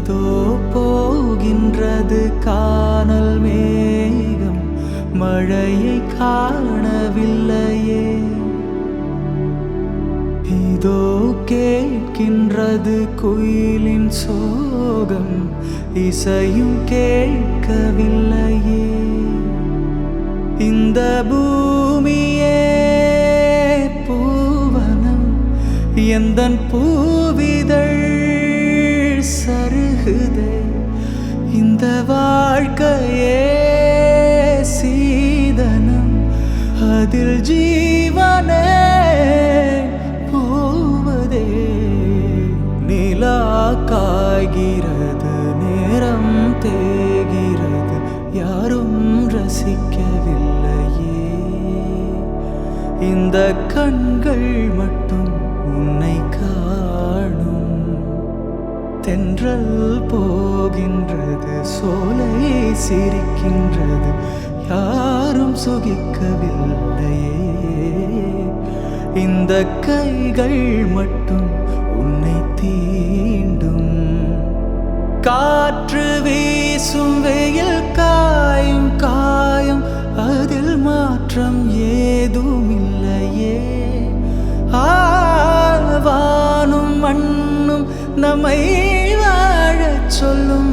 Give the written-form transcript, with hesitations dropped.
இதோ போகின்றது கானல் மேகம், மழையை காணவில்லையே. இதோ கேட்கின்றது குயிலின் சோகம், இசையும் கேட்கவில்லையே. இந்த பூமியே பூவனம், எந்தன் பூவிதழ் சருகுதே. இந்த வாழ்க்கையே சீதனம், அதில் ஜீவனே போவதே. நிலா காய்கிறது, நேரம் தேய்கிறது, யாரும் ரசிக்கவில்லையே. இந்த கண்கள் மட்டும் உன்னை காணும். தென்றல் போகின்றது, சோலை சிரிக்கின்றது, யாரும் சுகிக்கவில்லையே. இந்த கைகள் மட்டும் உன்னை தீண்டும். காற்று வீசும், வெயில் காயும் காயம், அதில் மாற்றம் ஏதும் இல்லையே. வானும் மண்ணும் நம்மை வாழச் சொல்லும்,